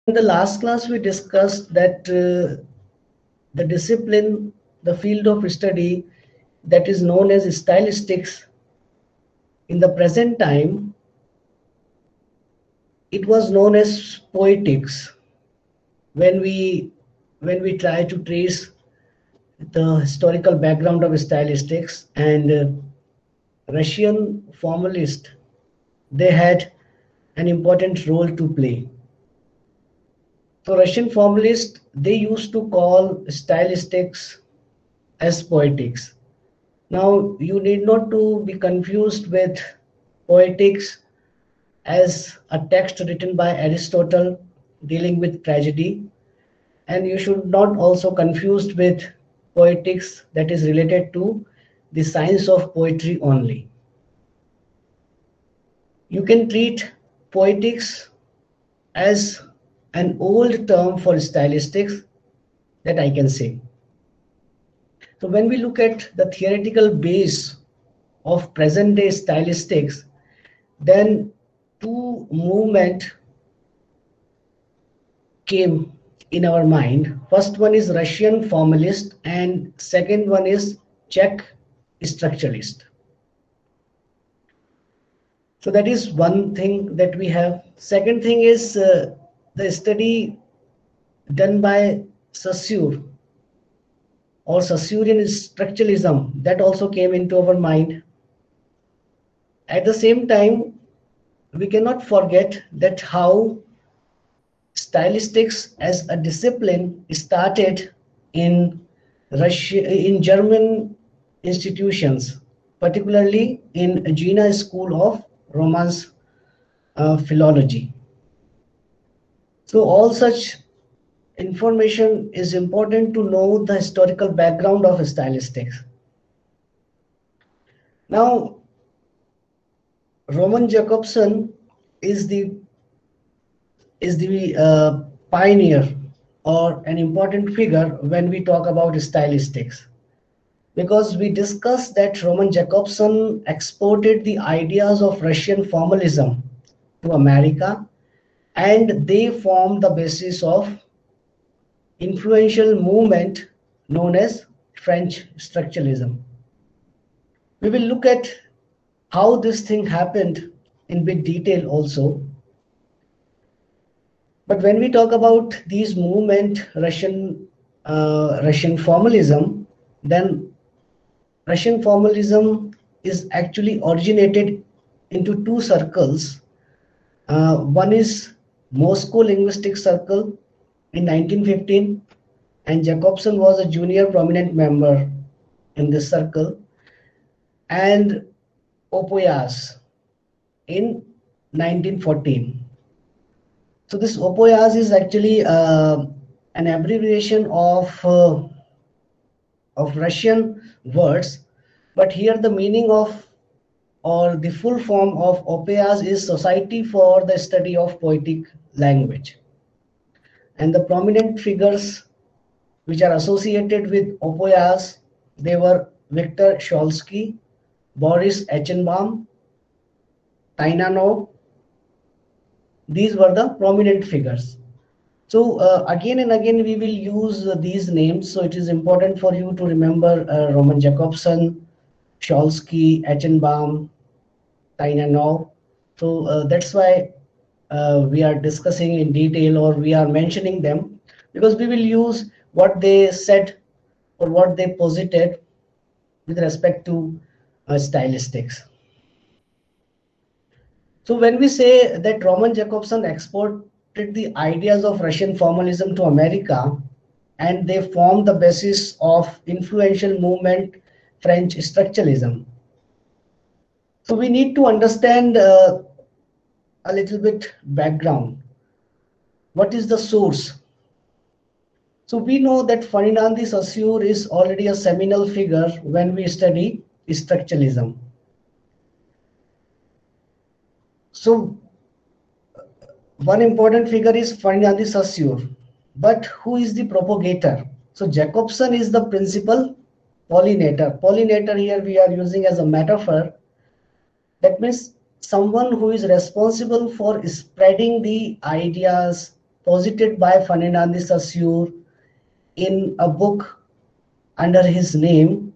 In the last class, we discussed that the discipline, the field of study that is known as stylistics, in the present time, it was known as poetics. When we try to trace the historical background of stylistics and Russian formalists, they had an important role to play. So Russian formalists, they used to call stylistics as poetics. Now you need not to be confused with poetics as a text written by Aristotle dealing with tragedy, and you should not also confused with poetics that is related to the science of poetry only. You can treat poetics as an old term for stylistics, that I can say. So when we look at the theoretical base of present day stylistics, then two movements came in our mind. First one is Russian formalist and second one is Czech structuralist. So that is one thing that we have. Second thing is the study done by Saussure or Saussurean structuralism, that also came into our mind. At the same time, we cannot forget that how stylistics as a discipline started in Russia, in German institutions, particularly in Jena School of Romance Philology. So all such information is important to know the historical background of stylistics. Now, Roman Jakobson is the pioneer or an important figure when we talk about stylistics, because we discussed that Roman Jakobson exported the ideas of Russian formalism to America, and they formed the basis of influential movement known as French structuralism. We will look at how this thing happened in bit detail also. But when we talk about these movement, Russian formalism, then Russian formalism is actually originated into two circles. One is Moscow Linguistic Circle in 1915, and Jakobson was a junior prominent member in this circle, and Opoyas in 1914. So this Opoyas is actually an abbreviation of Russian words, but here the meaning of or the full form of Opoyas is Society for the Study of Poetic Language. And the prominent figures which are associated with Opoyas, they were Viktor Sholsky, Boris Eichenbaum, Tainanov. These were the prominent figures. So again and again we will use these names. So it is important for you to remember Roman Jakobson, Sholsky, Eichenbaum, Tainanov. So that's why we are discussing in detail, or we are mentioning them, because we will use what they said or what they posited with respect to stylistics. So when we say that Roman Jakobson exported the ideas of Russian formalism to America, and they formed the basis of influential movement French structuralism. So we need to understand a little bit background. What is the source? So we know that Ferdinand de Saussure is already a seminal figure when we study structuralism. So one important figure is Ferdinand de Saussure, but who is the propagator? So Jakobson is the principal pollinator. Pollinator here we are using as a metaphor. That means someone who is responsible for spreading the ideas, posited by Ferdinand de Saussure in a book under his name,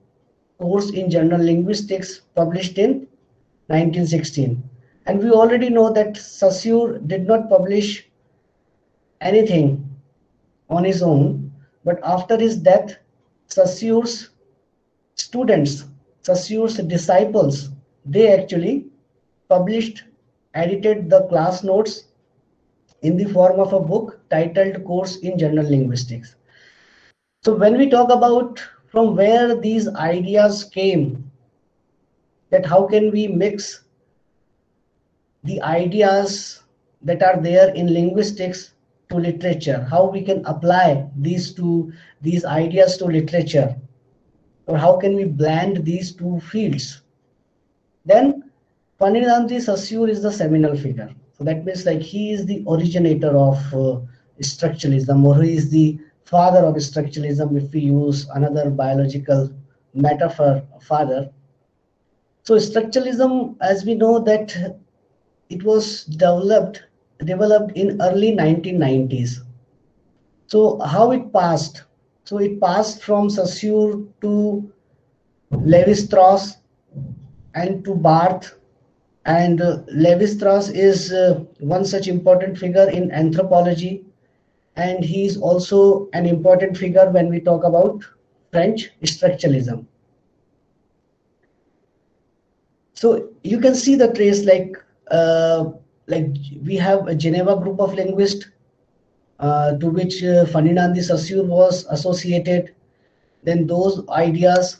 Course in General Linguistics, published in 1916. And we already know that Saussure did not publish anything on his own, but after his death, Saussure's students, Saussure's disciples, they actually published, edited the class notes in the form of a book titled Course in General Linguistics. So when we talk about from where these ideas came, that how can we mix the ideas that are there in linguistics to literature, how we can apply these ideas to literature, or how can we blend these two fields, then Ferdinand de Saussure is the seminal figure. So that means like he is the originator of structuralism, or he is the father of structuralism, if we use another biological metaphor, father. So structuralism, as we know, that it was developed in early 1990s. So how it passed? So it passed from Saussure to Lévi-Strauss and to Barthes. And Lévi-Strauss is one such important figure in anthropology, and he is also an important figure when we talk about French structuralism. So you can see the trace, like we have a Geneva group of linguists to which Ferdinand de Saussure was associated. Then those ideas,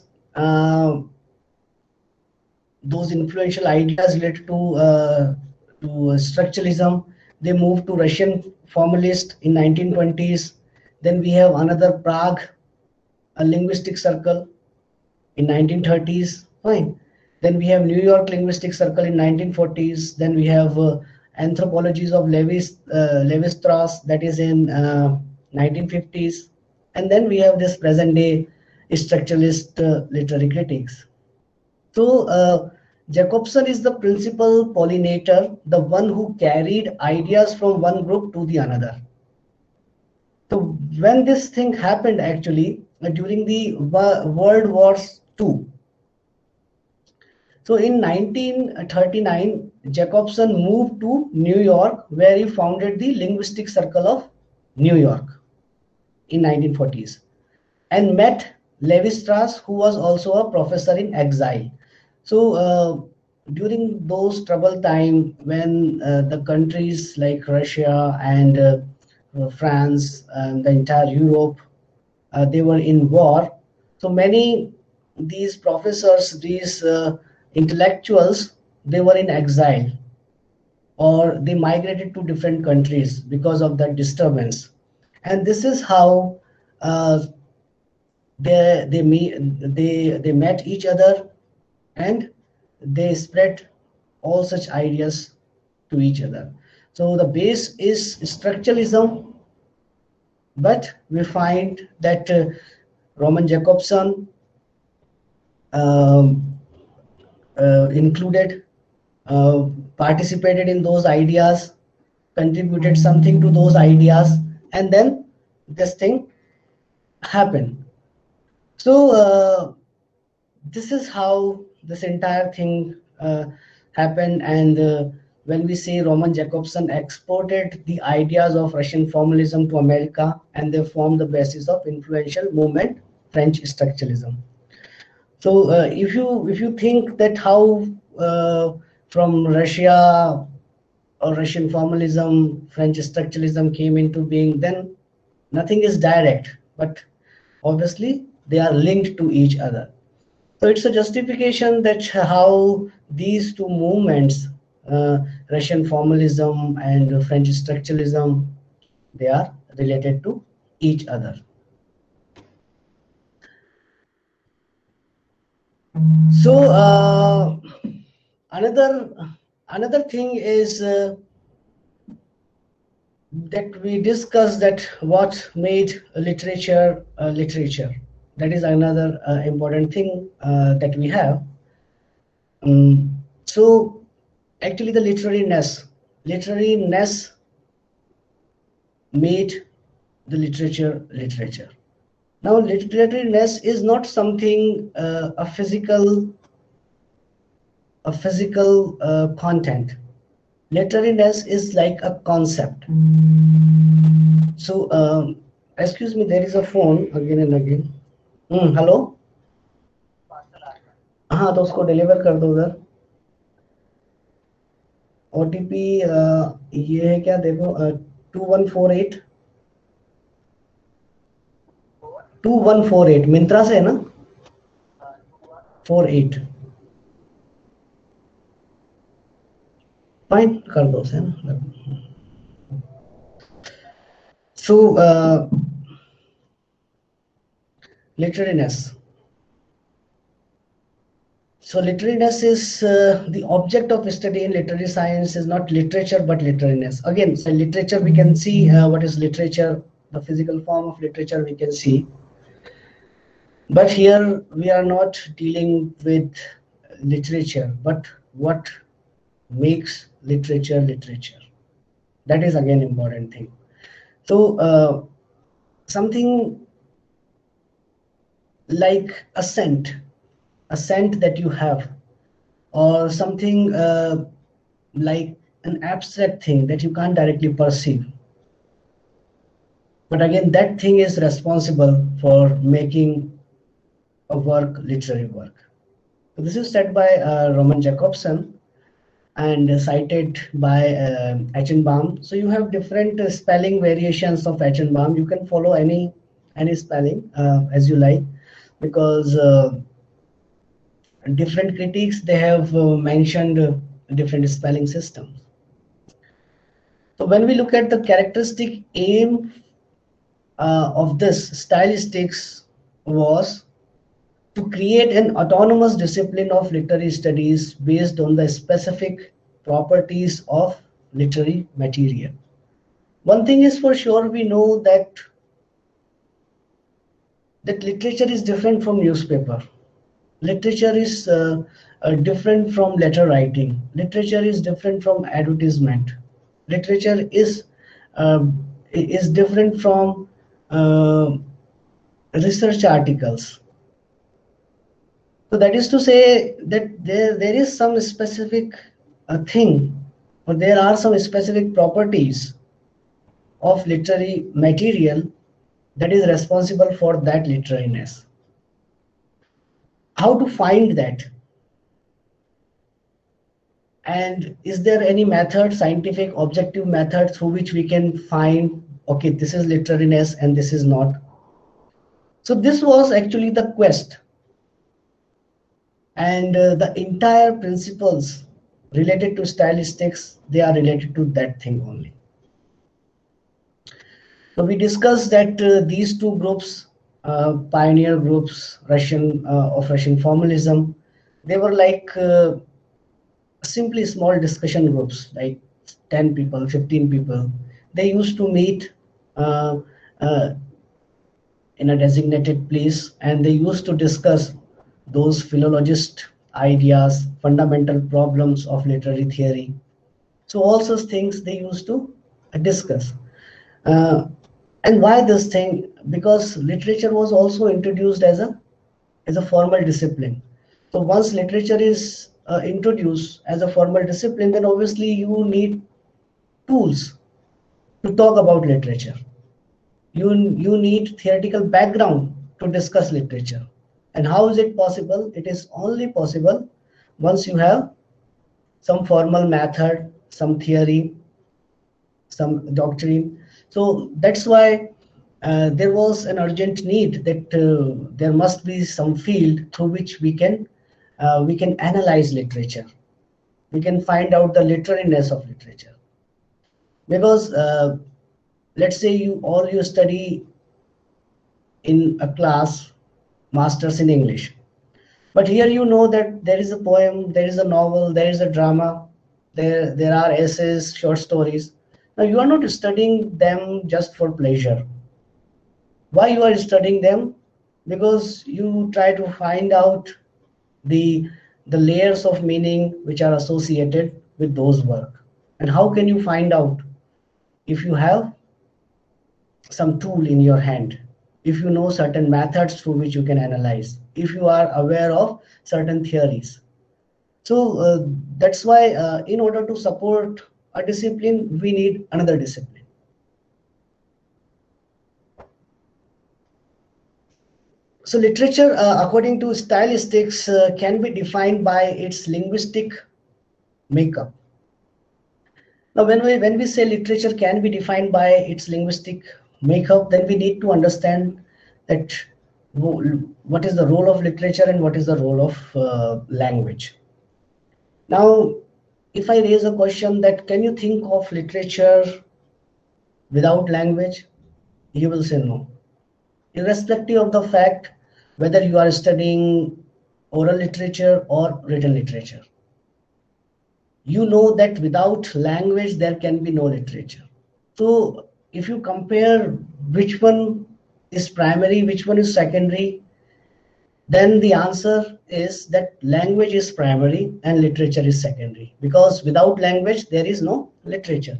those influential ideas related to structuralism, they moved to Russian formalist in 1920s. Then we have another Prague, a linguistic circle in 1930s. Fine. Then we have New York linguistic circle in 1940s. Then we have anthropologies of Lévi-Strauss, that is in 1950s. And then we have this present day structuralist literary critics. So Jacobson is the principal pollinator, the one who carried ideas from one group to the another. So when this thing happened, actually during the World War II, so in 1939, Jacobson moved to New York, where he founded the Linguistic Circle of New York in 1940s, and met Lévi-Strauss, who was also a professor in exile. So during those troubled time, when the countries like Russia and France and the entire Europe, they were in war. So many these professors, these intellectuals, they were in exile, or they migrated to different countries because of that disturbance. And this is how they met each other, and they spread all such ideas to each other. So the base is structuralism, but we find that Roman Jakobson included, participated in those ideas, contributed something to those ideas, and then this thing happened. So this is how this entire thing happened. And when we say Roman Jakobson exported the ideas of Russian formalism to America, and they formed the basis of influential movement, French structuralism. So if you think that how from Russia or Russian formalism, French structuralism came into being, then nothing is direct, but obviously they are linked to each other. So it's a justification that how these two movements, Russian formalism and French structuralism, they are related to each other. So another thing is that we discussed that what made literature literature. That is another important thing that we have. So actually the literariness made the literature. Now, literaryness is not something a physical content. Literaryness is like a concept. So, excuse me, there is a phone again and again. Hello, हाँ तो उसको deliver कर दो उधर। OTP ये है क्या, देखो 2148 मिंत्रा से है ना, 48 फाइन कर दो से ना। So literariness. So literariness is the object of study in literary science is not literature but literariness. Again, so literature we can see what is literature, the physical form of literature we can see. But here we are not dealing with literature, but what makes literature literature. That is again important thing. So something like a scent that you have, or something like an abstract thing that you can't directly perceive. But again, that thing is responsible for making a work literary work. So this is said by Roman Jakobson and cited by Eichenbaum. So you have different spelling variations of Eichenbaum. You can follow any spelling as you like, because different critics, they have mentioned different spelling systems. So when we look at the characteristic aim of this stylistics was to create an autonomous discipline of literary studies based on the specific properties of literary material. One thing is for sure, we know that literature is different from newspaper. Literature is different from letter writing. Literature is different from advertisement. Literature is different from research articles. So that is to say that there is some specific thing, or there are some specific properties of literary material that is responsible for that literariness. How to find that? And is there any method, scientific, objective method through which we can find, okay, this is literariness and this is not? So this was actually the quest. And the entire principles related to stylistics, they are related to that thing only. So we discussed that these two groups, pioneer groups, of Russian formalism, they were like simply small discussion groups, like 10 people, 15 people. They used to meet in a designated place, and they used to discuss those philologist ideas, fundamental problems of literary theory. So all such things they used to discuss. And why this thing? Because literature was also introduced as a formal discipline. So once literature is introduced as a formal discipline, then obviously you need tools to talk about literature. You need theoretical background to discuss literature. And how is it possible? It is only possible once you have some formal method, some theory, some doctrine. So that's why there was an urgent need that there must be some field through which we can analyze literature. We can find out the literariness of literature. Because let's say you study in a class masters in English, but here you know that there is a poem, there is a novel, there is a drama, there are essays, short stories. Now you are not studying them just for pleasure. Why you are studying them? Because you try to find out the layers of meaning which are associated with those work. And how can you find out? If you have some tool in your hand, if you know certain methods through which you can analyze, if you are aware of certain theories. So that's why in order to support a discipline, we need another discipline. So literature, according to stylistics, can be defined by its linguistic makeup. Now, when we say literature can be defined by its linguistic makeup, then we need to understand that what is the role of literature and what is the role of language. Now, if I raise a question that can you think of literature without language, you will say no. Irrespective of the fact whether you are studying oral literature or written literature, you know that without language there can be no literature. So if you compare which one is primary, which one is secondary, then the answer is that language is primary and literature is secondary, because without language there is no literature.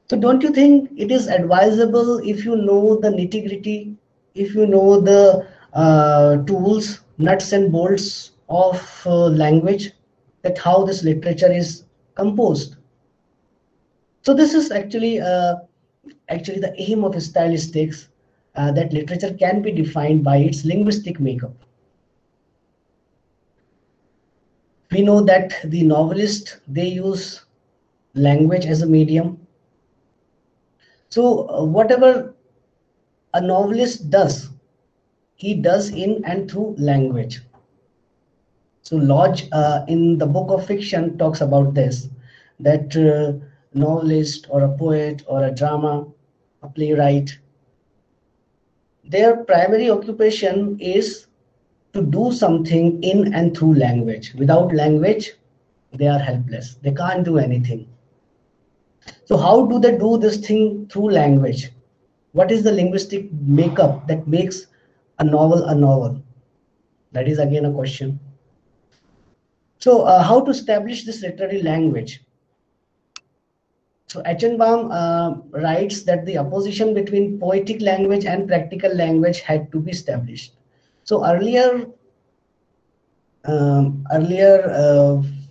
So don't you think it is advisable, if you know the nitty-gritty, if you know the tools, nuts and bolts of language, that how this literature is composed? So this is actually the aim of stylistics, that literature can be defined by its linguistic makeup. We know that the novelists, they use language as a medium. So whatever a novelist does, he does in and through language. So Lodge in the Book of Fiction talks about this, that novelist or a poet or a drama, a playwright, their primary occupation is to do something in and through language. Without language, they are helpless. They can't do anything. So how do they do this thing through language? What is the linguistic makeup that makes a novel a novel? That is again a question. So how to establish this literary language? So Eichenbaum writes that the opposition between poetic language and practical language had to be established. So earlier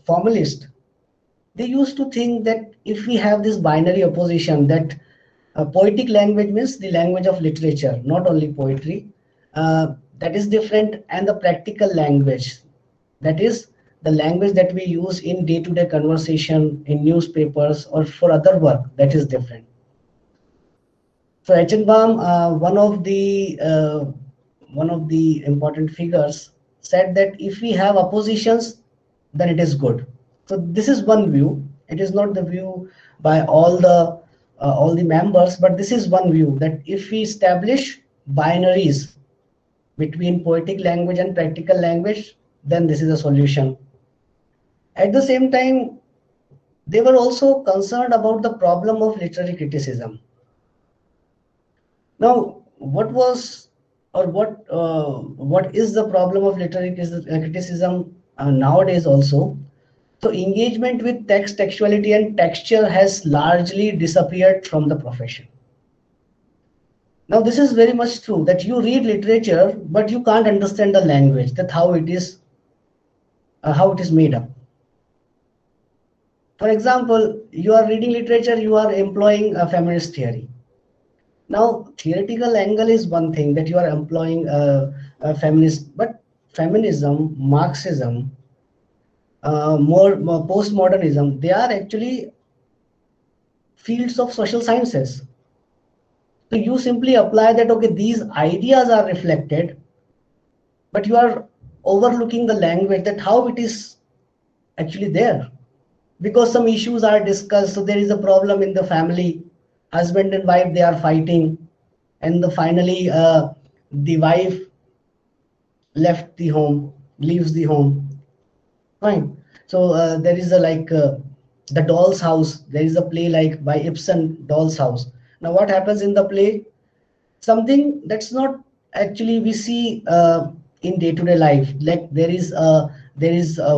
formalists, they used to think that if we have this binary opposition, that poetic language means the language of literature, not only poetry, that is different, and the practical language, that is the language that we use in day-to-day conversation, in newspapers or for other work, that is different. So Eichenbaum, one of the important figures, said that if we have oppositions, then it is good. So this is one view. It is not the view by all the members, but this is one view, that if we establish binaries between poetic language and practical language, then this is a solution. At the same time, they were also concerned about the problem of literary criticism. Now, what is the problem of literary criticism nowadays also? So engagement with text, textuality and texture has largely disappeared from the profession. Now this is very much true, that you read literature but you can't understand the language, that how it is made up. For example, you are reading literature, you are employing a feminist theory. Now theoretical angle is one thing, that you are employing a feminist, but feminism, Marxism, more postmodernism, they are actually fields of social sciences. So you simply apply that, okay, these ideas are reflected, but you are overlooking the language, that how it is actually there. Because some issues are discussed, so there is a problem in the family, husband and wife, they are fighting, and finally the wife leaves the home. Fine. So there is the Doll's House. There is a play like by Ibsen, Doll's House. Now what happens in the play? Something that's not actually we see in day-to-day life. Like there is a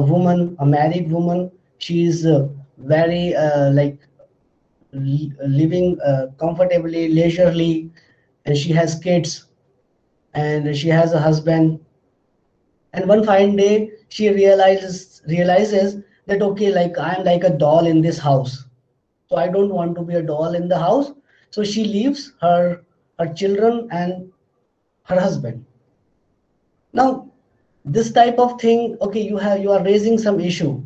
woman, a married woman. She is very living comfortably, leisurely, and she has kids and she has a husband. And one fine day she realizes that, okay, like I'm like a doll in this house, so I don't want to be a doll in the house. So she leaves her children and her husband. Now this type of thing, okay, you are raising some issue,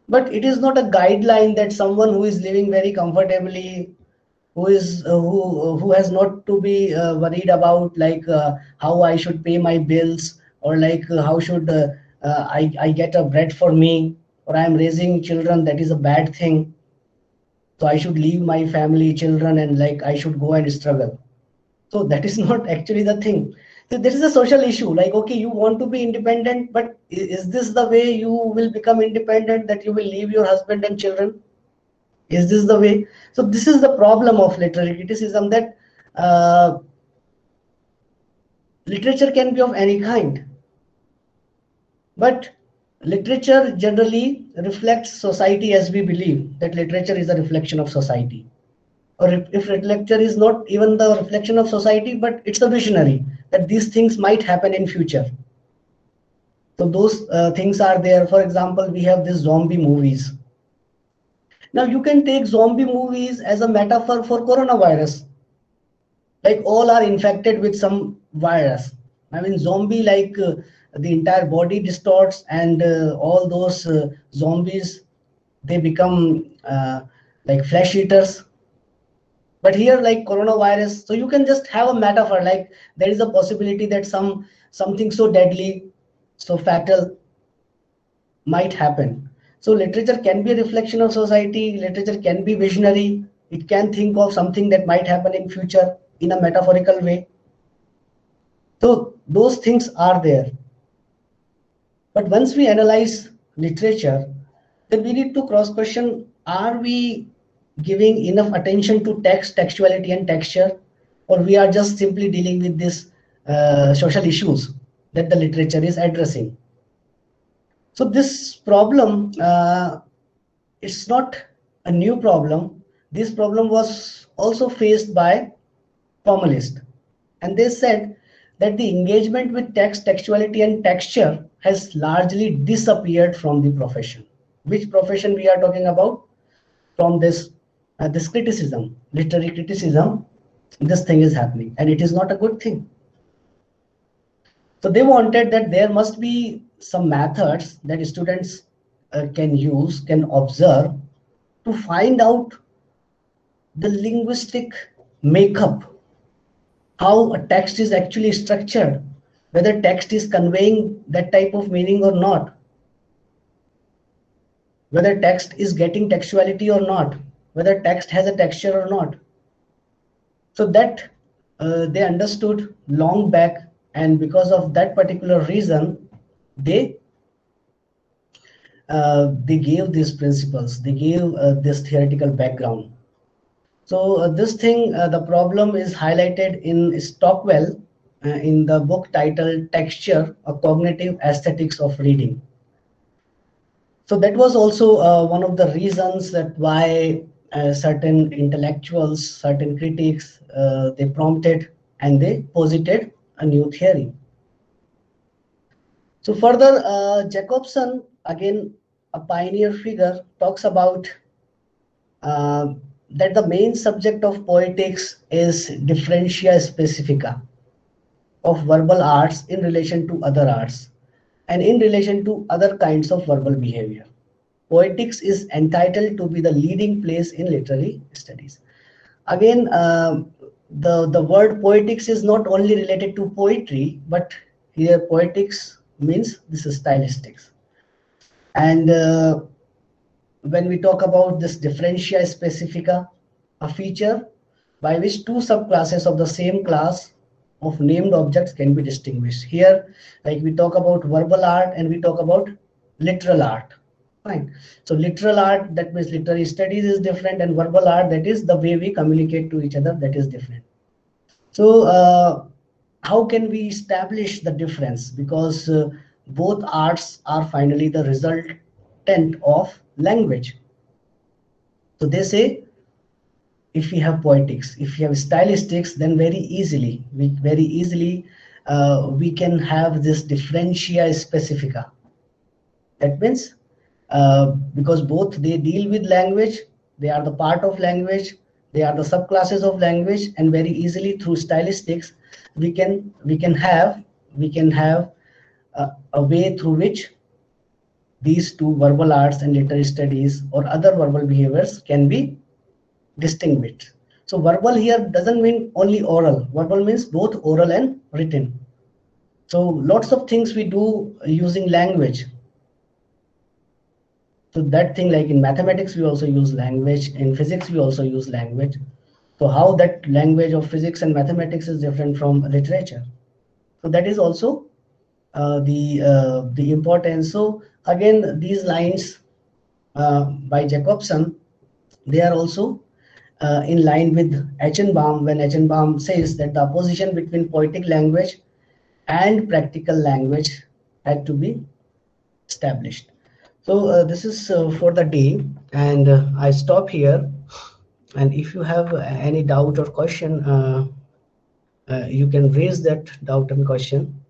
but it is not a guideline that someone who is living very comfortably, who is who has not to be worried about like how I should pay my bills, or like how should I get a bread for me, or I am raising children, that is a bad thing, so I should leave my family, children, and like I should go and struggle. So that is not actually the thing. So this is a social issue. Like, okay, you want to be independent, but is this the way you will become independent, that you will leave your husband and children? Is this the way? So this is the problem of literary criticism, that uh, literature can be of any kind, but literature generally reflects society, as we believe that literature is a reflection of society. Or if literature is not even the reflection of society, but it's a visionary that these things might happen in future. So those things are there. For example, we have these zombie movies. Now you can take zombie movies as a metaphor for coronavirus. Like all are infected with some virus. I mean, zombie, like the entire body distorts, and all those zombies, they become like flesh eaters. But here, like coronavirus, so you can just have a metaphor, like there is a possibility that something so deadly, so fatal might happen. So literature can be a reflection of society. Literature can be visionary. It can think of something that might happen in future in a metaphorical way. So those things are there. But once we analyze literature, then we need to cross question, are we giving enough attention to text, textuality, and texture, or we are just simply dealing with these social issues that the literature is addressing? So this problem, it's not a new problem. This problem was also faced by formalists, and they said that the engagement with text, textuality, and texture has largely disappeared from the profession. Which profession we are talking about? From this criticism, literary criticism, this thing is happening, and it is not a good thing. So they wanted that there must be some methods that students can observe to find out the linguistic makeup, how a text is actually structured, whether text is conveying that type of meaning or not, whether text is getting textuality or not, whether text has a texture or not. So that they understood long back, and because of that particular reason, they gave these principles, they gave this theoretical background. So this thing, the problem is highlighted in Stockwell in the book titled Texture, A Cognitive Aesthetics of Reading. So that was also one of the reasons that why certain intellectuals, certain critics, they prompted and they posited a new theory. So further, Jacobson, again a pioneer figure, talks about that the main subject of poetics is differentia specifica of verbal arts in relation to other arts and in relation to other kinds of verbal behavior. Poetics is entitled to be the leading place in literary studies. Again, the word poetics is not only related to poetry, but here poetics means this is stylistics. And when we talk about this differentia specifica, a feature by which two subclasses of the same class of named objects can be distinguished. Here, like we talk about verbal art and we talk about literal art. Fine. So literal art, that means literary studies, is different, and verbal art, that is the way we communicate to each other, that is different. So how can we establish the difference? Because both arts are finally the resultant of language. So they say if we have poetics, if we have stylistics, then very easily we can have this differentia specifica. That means because both they deal with language, they are the part of language, they are the subclasses of language, and very easily through stylistics we can have a way through which these two, verbal arts and literary studies or other verbal behaviors, can be distinguished. So verbal here doesn't mean only oral. Verbal means both oral and written. So lots of things we do using language. So that thing, like in mathematics we also use language, in physics we also use language. So how that language of physics and mathematics is different from literature. So that is also the importance. So again, these lines by Jacobson, they are also in line with Eichenbaum, when Eichenbaum says that the opposition between poetic language and practical language had to be established. So this is for the day, and I stop here. And if you have any doubt or question, you can raise that doubt and question.